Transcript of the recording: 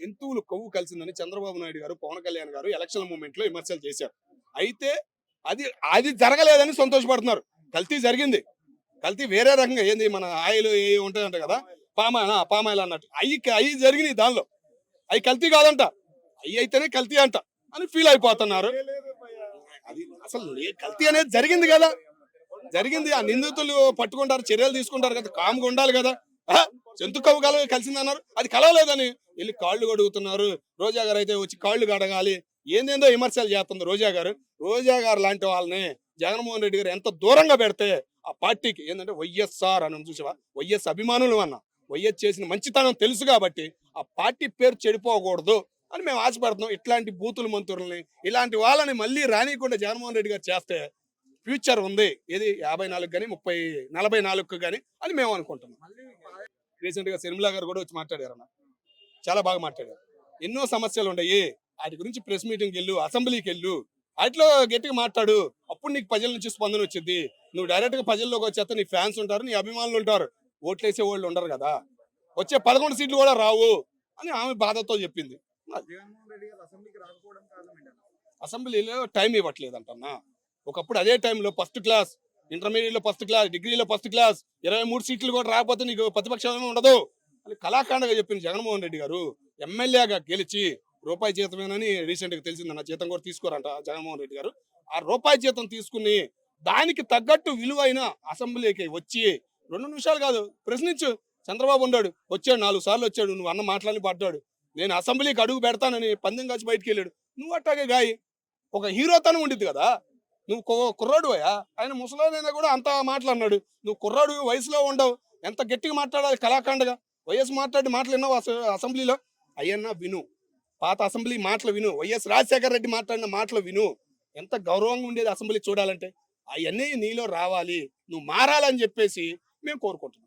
జంతువులు కొవ్వు కలిసిందని చంద్రబాబు నాయుడు గారు, పవన్ కళ్యాణ్ గారు ఎలక్షన్ మూమెంట్ లో విమర్శలు చేశారు. అయితే అది అది జరగలేదని సంతోషపడుతున్నారు. కల్తీ జరిగింది. కల్తీ వేరే రకంగా ఏంది మన ఆయిల్ ఏ ఉంటాయంట కదా, పామాయిల్ అన్నట్టు అవి జరిగినాయి. దానిలో అవి కల్తీ కాదంట, అవి అయితేనే కల్తీ అంట అని ఫీల్ అయిపోతున్నారు. అది అసలు కల్తీ అనేది జరిగింది కదా, జరిగింది. ఆ నిందితులు పట్టుకుంటారు, చర్యలు తీసుకుంటారు కదా, కామ్గా ఉండాలి కదా. జంతు కవ్వు కలిసిందన్నారు, అది కలవలేదని వెళ్ళి కాళ్ళు కడుగుతున్నారు. రోజా గారు అయితే వచ్చి కాళ్ళు కడగాలి, ఏందేందో విమర్శలు చేస్తుంది రోజా గారు. రోజా గారు లాంటి వాళ్ళని జగన్మోహన్ రెడ్డి గారు ఎంత దూరంగా పెడితే ఆ పార్టీకి ఏంటంటే వైఎస్ఆర్ అని చూసావా, వైఎస్ అభిమానులు అన్న, వైఎస్ చేసిన మంచితనం తెలుసు కాబట్టి ఆ పార్టీ పేరు చెడిపోకూడదు అని మేము ఆశపడుతున్నాం. ఇట్లాంటి బూతుల మంత్రుల్ని, ఇలాంటి వాళ్ళని మళ్ళీ రానియకుండా జగన్మోహన్ రెడ్డి గారు చేస్తే ఫ్యూచర్ ఉంది. ఏది 54 కానీ 44 కానీ అని మేము అనుకుంటున్నాం. రీసెంట్ గా శర్మిలా గారు కూడా వచ్చి మాట్లాడారు అన్న, చాలా బాగా మాట్లాడారు. ఎన్నో సమస్యలు ఉన్నాయి, వాటి గురించి ప్రెస్ మీటింగ్కి వెళ్ళు, అసెంబ్లీకి వెళ్ళు, వాటిలో గట్టిగా మాట్లాడు, అప్పుడు నీకు ప్రజల నుంచి స్పందన వచ్చింది. నువ్వు డైరెక్ట్ గా ప్రజల్లోకి వచ్చేస్తే నీ ఫ్యాన్స్ ఉంటారు, నీ అభిమానులు ఉంటారు, ఓట్లేసే వాళ్ళు ఉండరు కదా, వచ్చే 11 సీట్లు కూడా రావు అని ఆమె బాధతో చెప్పింది. అసెంబ్లీలో టైం ఇవ్వట్లేదంటన్నా. ఒకప్పుడు అదే టైంలో ఫస్ట్ క్లాస్, ఇంటర్మీడియట్ లో ఫస్ట్ క్లాస్, డిగ్రీలో ఫస్ట్ క్లాస్, 23 సీట్లు కూడా రాకపోతే నీకు ప్రతిపక్షం ఉండదు అని కళాఖండగా చెప్పింది జగన్మోహన్ రెడ్డి గారు. ఎమ్మెల్యేగా గెలిచి రూపాయి జీతమేనని రీసెంట్ గా తెలిసిందన్న, జీతం కూడా తీసుకోరంట జగన్మోహన్ రెడ్డి గారు. ఆ రూపాయి జీతం తీసుకుని దానికి తగ్గట్టు విలువైన అసెంబ్లీకి వచ్చి 2 నిమిషాలు కాదు ప్రశ్నించు. చంద్రబాబు ఉన్నాడు, వచ్చాడు 4 సార్లు వచ్చాడు, నువ్వు అన్న మాటలని పడ్డాడు, నేను అసెంబ్లీకి అడుగు పెడతానని పందెం కాచి బయటికి వెళ్ళాడు. నువ్వు అట్టాగే గాయి ఒక హీరోతనం ఉండిద్ది కదా. నువ్వు కుర్రాడు అయ్యా, ఆయన ముసలాయన కూడా అంత మాట్లాడినాడు. నువ్వు కుర్రాడు, వయసులో ఉండవు, ఎంత గట్టిగా మాట్లాడాలి కళాఖండగా. వైఎస్ మాట్లాడి మాటలు విన్నావు అసెంబ్లీలో? అయ్యన్నా విను, పాత అసెంబ్లీ మాటలు విను, వైఎస్ రాజశేఖర రెడ్డి మాట్లాడిన మాటలు విను. ఎంత గౌరవంగా ఉండేది అసెంబ్లీ చూడాలంటే. అవన్నీ నీలో రావాలి, నువ్వు మారాలని చెప్పేసి మేము కోరుకుంటున్నాం.